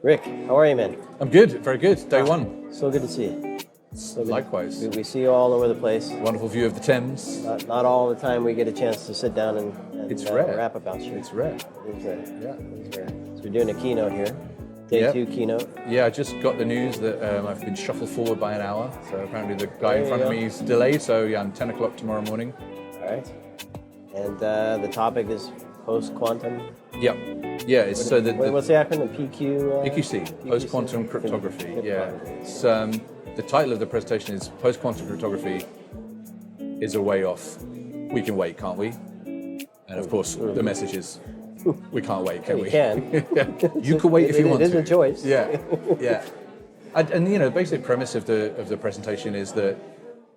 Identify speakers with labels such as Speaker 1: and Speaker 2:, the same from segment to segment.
Speaker 1: Rik, how are you, man?
Speaker 2: I'm good, very good. Day one.
Speaker 1: So good to see you. So good.
Speaker 2: Likewise.
Speaker 1: We see you all over the place.
Speaker 2: Wonderful view of the Thames.
Speaker 1: Not all the time we get a chance to sit down and
Speaker 2: It's rare.
Speaker 1: rap about you.
Speaker 2: It's rare.
Speaker 1: It is rare.
Speaker 2: Yeah.
Speaker 1: It's rare. So we're doing a keynote here. Day
Speaker 2: Yep.
Speaker 1: 2 keynote.
Speaker 2: Yeah, I just got the news that I've been shuffled forward by an hour. So apparently the guy in front of me is delayed. So yeah, I'm 10 o'clock tomorrow morning.
Speaker 1: All right. And the topic is post-quantum.
Speaker 2: Yep. Yeah, it's so that
Speaker 1: What's the acronym? PQ?
Speaker 2: PQC, post-quantum cryptography. Yeah. It's, the title of the presentation is Post-Quantum Cryptography is a way off. We can wait, can't we? And of course, the message is, we can't wait, can we?
Speaker 1: You can.
Speaker 2: Yeah. You can wait if you want to.
Speaker 1: It is a choice.
Speaker 2: Yeah, yeah. And you know, basic premise of the presentation is that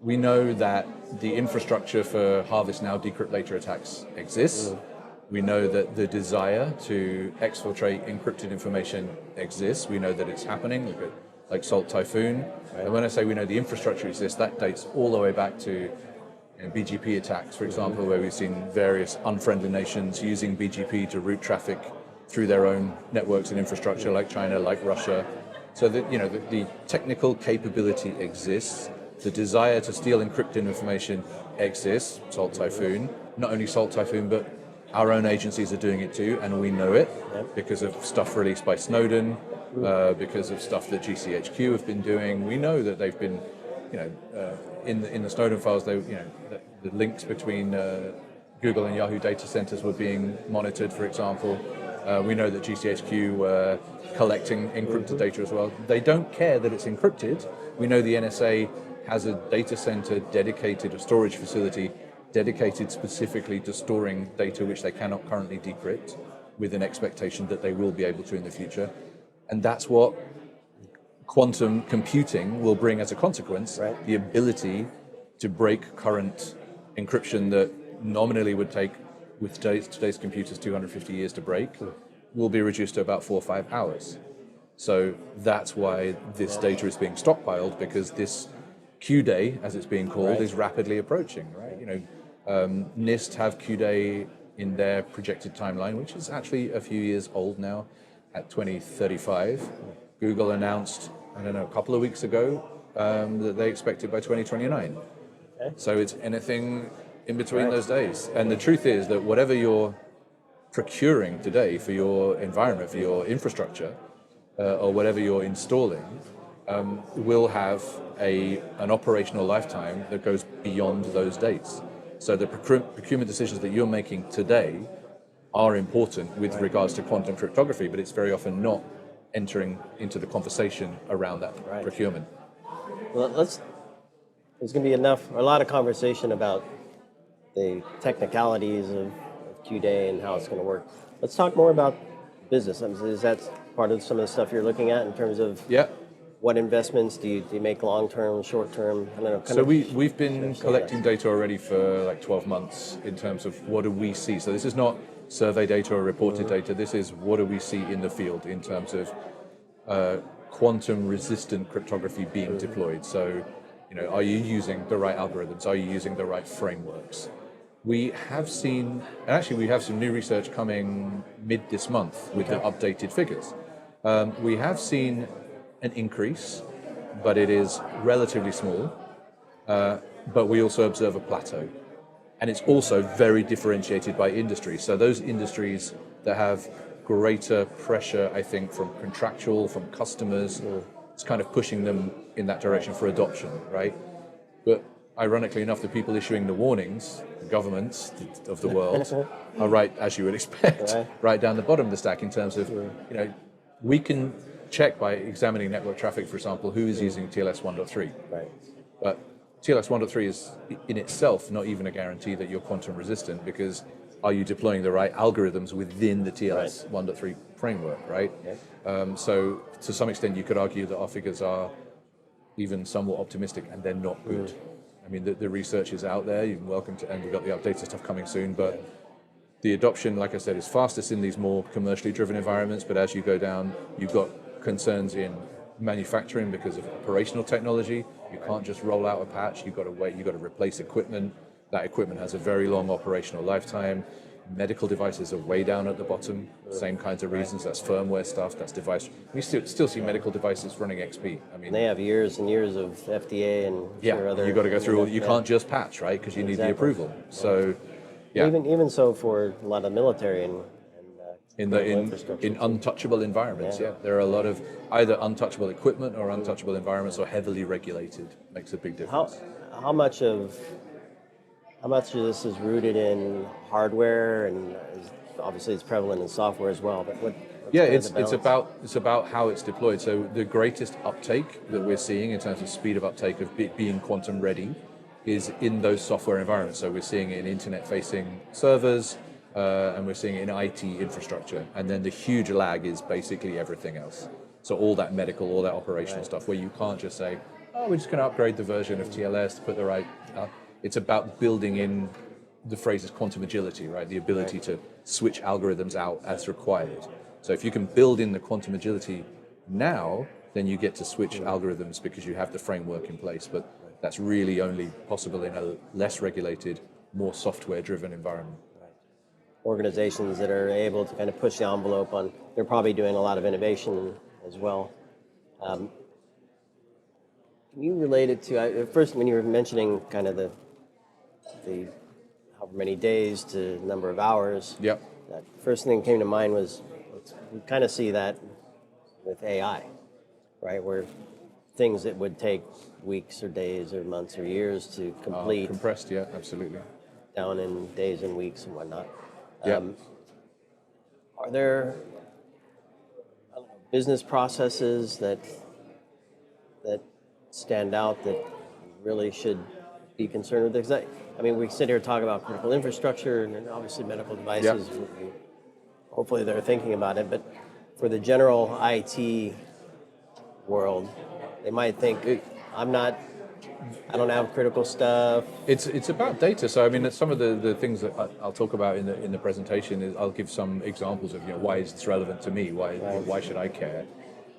Speaker 2: we know that the infrastructure for harvest now, decrypt later attacks exists. We know that the desire to exfiltrate encrypted information exists. We know that it's happening. Look at like Salt Typhoon. Right. And when I say we know the infrastructure exists, that dates all the way back to BGP attacks, for example, where we've seen various unfriendly nations using BGP to route traffic through their own networks and infrastructure, like China, like Russia. So that the technical capability exists. The desire to steal encrypted information exists. Salt Typhoon. Not only Salt Typhoon, but our own agencies are doing it too, and we know it because of stuff released by Snowden, because of stuff that GCHQ have been doing. We know that they've been, in the Snowden files, the links between Google and Yahoo data centers were being monitored, for example. We know that GCHQ were collecting encrypted data as well. They don't care that it's encrypted. We know the NSA has a data center dedicated, a storage facility dedicated specifically to storing data which they cannot currently decrypt, with an expectation that they will be able to in the future. And that's what quantum computing will bring as a consequence, the ability to break current encryption that nominally would take, with today's computers, 250 years to break, will be reduced to about 4 or 5 hours. So that's why this data is being stockpiled, because this Q day, as it's being called, is rapidly approaching, right? NIST have Q day in their projected timeline, which is actually a few years old now, at 2035. Google announced, a couple of weeks ago, that they expect it by 2029. So it's anything in between those days. And the truth is that whatever you're procuring today for your environment, for your infrastructure, or whatever you're installing, will have an operational lifetime that goes beyond those dates. So the procurement decisions that you're making today are important with regards to quantum cryptography, but it's very often not entering into the conversation around that procurement.
Speaker 1: Well, there's going to be a lot of conversation about the technicalities of Q-Day and how it's going to work. Let's talk more about business. Is that part of some of the stuff you're looking at in terms of what investments do you make long-term, short-term? I don't know.
Speaker 2: So we've been collecting data already for like 12 months in terms of what do we see. So this is not survey data or reported data. This is what do we see in the field in terms of quantum-resistant cryptography being deployed. So, are you using the right algorithms? Are you using the right frameworks? We have seen, and actually we have some new research coming mid this month with the updated figures. We have seen an increase, but it is relatively small. But we also observe a plateau. And it's also very differentiated by industry. So those industries that have greater pressure, I think, from contractual, from customers, it's kind of pushing them in that direction for adoption, right? But ironically enough, the people issuing the warnings, the governments of the world, are right, as you would expect, right down the bottom of the stack in terms of, we can check by examining network traffic, for example, who is using TLS 1.3. Right. But TLS 1.3 is in itself not even a guarantee that you're quantum resistant, because are you deploying the right algorithms within the TLS 1.3 framework, right? So to some extent you could argue that our figures are even somewhat optimistic, and they're not good. I mean, the research is out there, you're welcome to, and we've got the updated stuff coming soon, but the adoption, like I said, is fastest in these more commercially driven environments, but as you go down, you've got concerns in manufacturing because of operational technology. You can't just roll out a patch, you've got to wait, you've got to replace equipment. That equipment has a very long operational lifetime. Medical devices are way down at the bottom. Same kinds of reasons. That's firmware stuff. That's device. We still see medical devices running XP. I mean,
Speaker 1: And they have years and years of FDA and sure other.
Speaker 2: you got to go through. You
Speaker 1: yeah.
Speaker 2: can't just patch, right? Because you need the
Speaker 1: Exactly.
Speaker 2: approval. So, yeah.
Speaker 1: Even so, for a lot of military and critical infrastructure.
Speaker 2: in untouchable environments, there are a lot of either untouchable equipment or untouchable environments or heavily regulated. Makes a big difference.
Speaker 1: How much of this is rooted in hardware, and obviously it's prevalent in software as well. But
Speaker 2: it's about how it's deployed. So the greatest uptake that we're seeing in terms of speed of uptake of being quantum ready is in those software environments. So we're seeing it in internet-facing servers, and we're seeing it in IT infrastructure. And then the huge lag is basically everything else. So all that medical, all that operational stuff, where you can't just say, oh, we're just going to upgrade the version of TLS to put the right. It's about building in the phrase is quantum agility, right? The ability to switch algorithms out as required. So if you can build in the quantum agility now, then you get to switch algorithms because you have the framework in place. But that's really only possible in a less regulated, more software-driven environment.
Speaker 1: Organizations that are able to kind of push the envelope on, they're probably doing a lot of innovation as well. Can you relate it to, first when you were mentioning kind of the however many days to number of hours,
Speaker 2: Yep.
Speaker 1: that first thing that came to mind was we kind of see that with AI, right? Where things that would take weeks or days or months or years to complete
Speaker 2: Compressed, yeah, absolutely.
Speaker 1: down in days and weeks and whatnot.
Speaker 2: Yeah.
Speaker 1: Are there business processes that stand out that really should be concerned with? Because I mean, we sit here and talk about critical infrastructure and obviously medical devices. Hopefully they're thinking about it, but for the general IT world, they might think, I don't have critical stuff.
Speaker 2: It's about data. So I mean, some of the things that I'll talk about in the presentation is I'll give some examples of why is this relevant to me? Why should I care?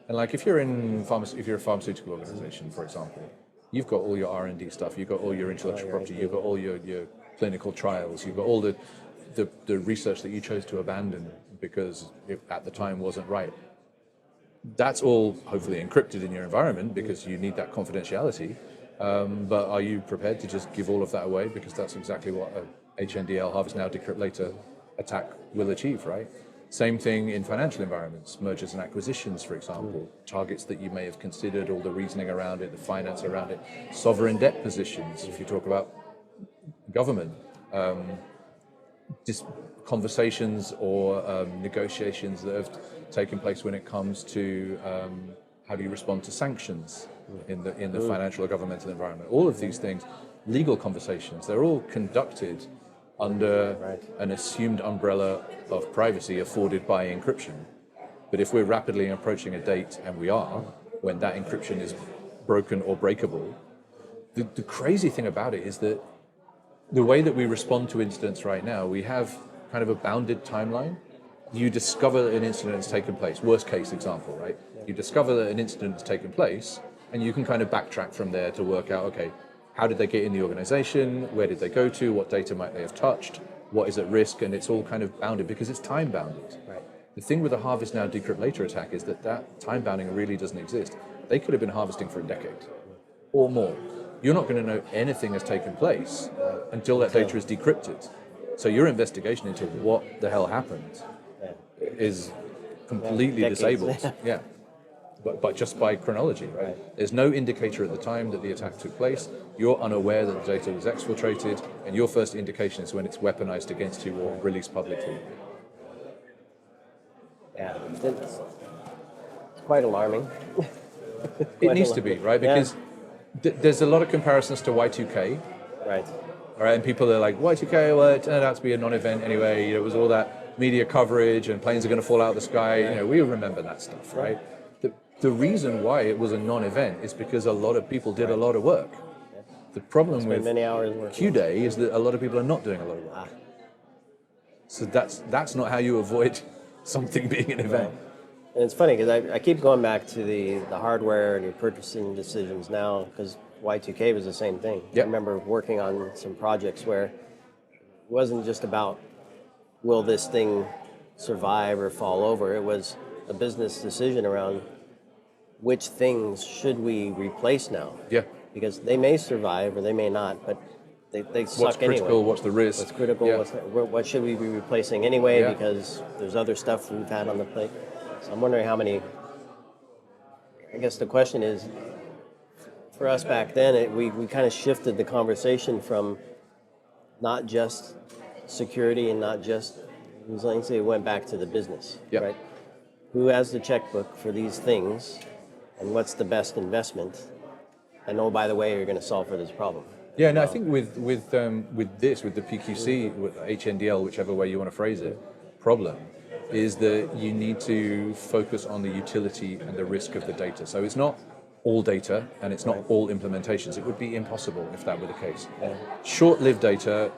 Speaker 2: And like if you're a pharmaceutical organization, for example, you've got all your R&D stuff, you've got all your intellectual property, you've got all your clinical trials, you've got all the research that you chose to abandon because it at the time wasn't right. That's all hopefully encrypted in your environment because you need that confidentiality. But are you prepared to just give all of that away? Because that's exactly what a HNDL, harvest now, decrypt later attack will achieve, right? Same thing in financial environments, mergers and acquisitions, for example, targets that you may have considered, all the reasoning around it, the finance around it, sovereign debt positions, if you talk about government, conversations or negotiations that have taken place when it comes to how do you respond to sanctions in the financial or governmental environment. All of these things, legal conversations, they're all conducted under an assumed umbrella of privacy afforded by encryption. But if we're rapidly approaching a date, and we are, when that encryption is broken or breakable, the crazy thing about it is that the way that we respond to incidents right now, we have kind of a bounded timeline. You discover that an incident has taken place, worst case example, right? You discover that an incident has taken place, and you can kind of backtrack from there to work out, okay, how did they get in the organization? Where did they go to? What data might they have touched? What is at risk? And it's all kind of bounded because it's time bounded. Right. The thing with a harvest now, decrypt later attack is that time bounding really doesn't exist. They could have been harvesting for a decade or more. You're not going to know anything has taken place until that data is decrypted. So your investigation into what the hell happened is completely disabled. Yeah. But just by chronology, right? There's no indicator at the time that the attack took place. You're unaware that the data was exfiltrated, and your first indication is when it's weaponized against you or released publicly.
Speaker 1: Yeah, it's quite alarming.
Speaker 2: It needs to be, right? Because there's a lot of comparisons to Y2K.
Speaker 1: Right.
Speaker 2: All right, and people are like, Y2K, well, it turned out to be a non-event anyway. It was all that media coverage and planes are going to fall out of the sky. We remember that stuff, right? The reason why it was a non-event is because a lot of people did a lot of work. The problem with
Speaker 1: many hours
Speaker 2: Q-Day is that a lot of people are not doing a lot of work. So that's not how you avoid something being an event.
Speaker 1: And it's funny because I keep going back to the hardware and your purchasing decisions now because Y2K was the same thing.
Speaker 2: Yep.
Speaker 1: I remember working on some projects where it wasn't just about will this thing survive or fall over? It was a business decision around which things should we replace now.
Speaker 2: Yeah.
Speaker 1: Because they may survive or they may not, but they suck
Speaker 2: What's critical?
Speaker 1: anyway.
Speaker 2: What's the risk?
Speaker 1: What's critical?
Speaker 2: Yeah.
Speaker 1: What should we be replacing anyway?
Speaker 2: Yeah.
Speaker 1: Because there's other stuff we've had on the plate. So I'm wondering how many. I guess the question is, for us back then, we kind of shifted the conversation from not just security and not just resiliency. It went back to the business,
Speaker 2: Yep.
Speaker 1: right? Who has the checkbook for these things, and what's the best investment? And oh, by the way, you're going to solve for this problem.
Speaker 2: Yeah, no, I think with the PQC, with HNDL, whichever way you want to phrase it, problem is that you need to focus on the utility and the risk of the data. So it's not all data and it's not all implementations. It would be impossible if that were the case.
Speaker 1: Yeah.
Speaker 2: Short-lived data,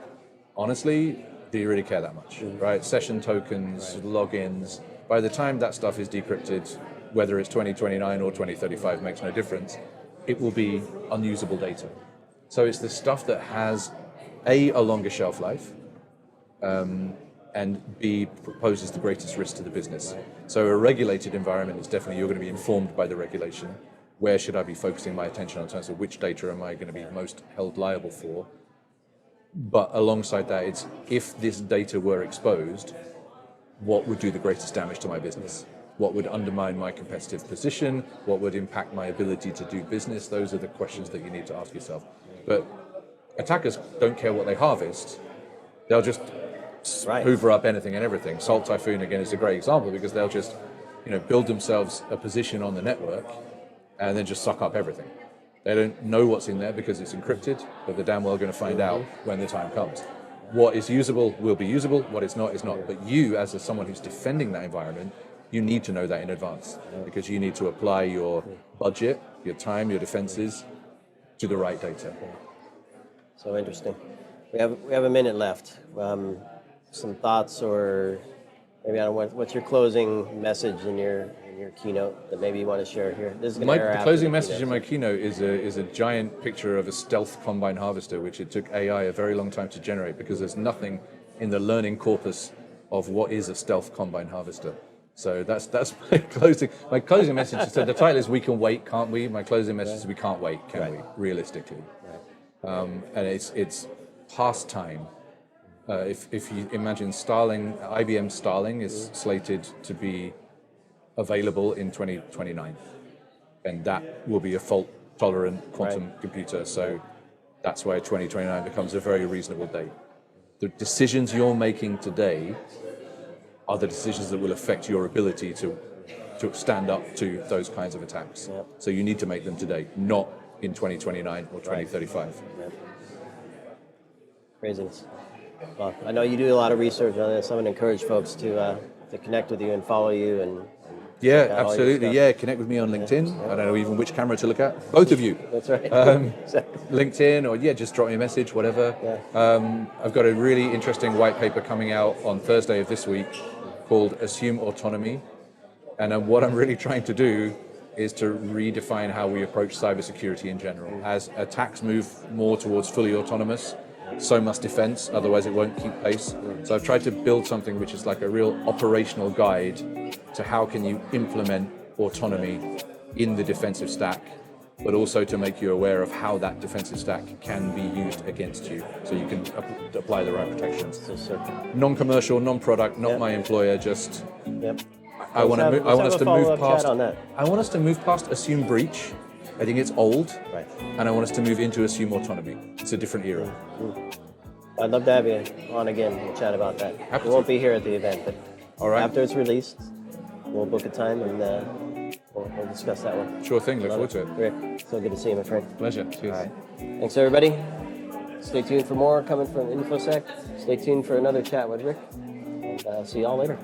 Speaker 2: honestly, do you really care that much, right? Session tokens, logins. By the time that stuff is decrypted, whether it's 2029 or 2035 makes no difference. It will be unusable data. So it's the stuff that has a longer shelf life, and B, poses the greatest risk to the business. So a regulated environment is definitely, you're going to be informed by the regulation. Where should I be focusing my attention in terms of which data am I going to be most held liable for? But alongside that, it's if this data were exposed, what would do the greatest damage to my business? What would undermine my competitive position? What would impact my ability to do business? Those are the questions that you need to ask yourself. But attackers don't care what they harvest. They'll just hoover up anything and everything. Salt Typhoon, again, is a great example because they'll just build themselves a position on the network and then just suck up everything. They don't know what's in there because it's encrypted, but they're damn well going to find out when the time comes. What is usable will be usable, what is not is not. But you, as someone who's defending that environment, you need to know that in advance because you need to apply your budget, your time, your defenses to the right data.
Speaker 1: So interesting. We have a minute left. Some thoughts, or maybe I don't know, what's your closing message in your keynote that maybe you want to share here? This is going to air
Speaker 2: The
Speaker 1: after
Speaker 2: closing
Speaker 1: the
Speaker 2: message in
Speaker 1: keynote.
Speaker 2: my keynote is a giant picture of a stealth combine harvester, which it took AI a very long time to generate because there's nothing in the learning corpus of what is a stealth combine harvester. So that's my closing. My closing message. So the title is "We can wait, can't we?" My closing message is "We can't wait, can we?" Realistically, and it's past time. If you imagine Starling, IBM Starling is slated to be available in 2029, and that will be a fault-tolerant quantum computer. So that's why 2029 becomes a very reasonable date. The decisions you're making today are the decisions that will affect your ability to stand up to those kinds of attacks.
Speaker 1: Yep.
Speaker 2: So you need to make them today, not in 2029 or 2035.
Speaker 1: Yep. Craziness. Well, I know you do a lot of research on this. I'm going to encourage folks to connect with you and follow you and
Speaker 2: Yeah,
Speaker 1: check out all your
Speaker 2: absolutely.
Speaker 1: stuff.
Speaker 2: Yeah, connect with me on LinkedIn. I don't know even which camera to look at. Both of you.
Speaker 1: That's right.
Speaker 2: LinkedIn, or just drop me a message, whatever.
Speaker 1: Yeah.
Speaker 2: I've got a really interesting white paper coming out on Thursday of this week called Assume Autonomy. And what I'm really trying to do is to redefine how we approach cybersecurity in general. As attacks move more towards fully autonomous, so must defense, otherwise it won't keep pace. So I've tried to build something which is like a real operational guide to how can you implement autonomy in the defensive stack, but also to make you aware of how that defensive stack can be used against you, so you can apply the right protections. Non-commercial, non-product, not my employer, just
Speaker 1: Yep.
Speaker 2: I want us to move past.
Speaker 1: Chat on that.
Speaker 2: I want us to move past assume breach. I think it's old,
Speaker 1: Right.
Speaker 2: and I want us to move into assume autonomy. It's a different era.
Speaker 1: I'd love to have you on again and chat about that.
Speaker 2: Happy
Speaker 1: We
Speaker 2: to.
Speaker 1: won't be here at the event, but
Speaker 2: All right.
Speaker 1: after it's released, we'll book a time and we'll discuss that one.
Speaker 2: Sure thing. Look forward to it.
Speaker 1: Rick, so good to see you, my friend.
Speaker 2: Pleasure. Cheers.
Speaker 1: All right. Thanks, everybody. Stay tuned for more coming from InfoSec. Stay tuned for another chat with Rick. And see y'all later.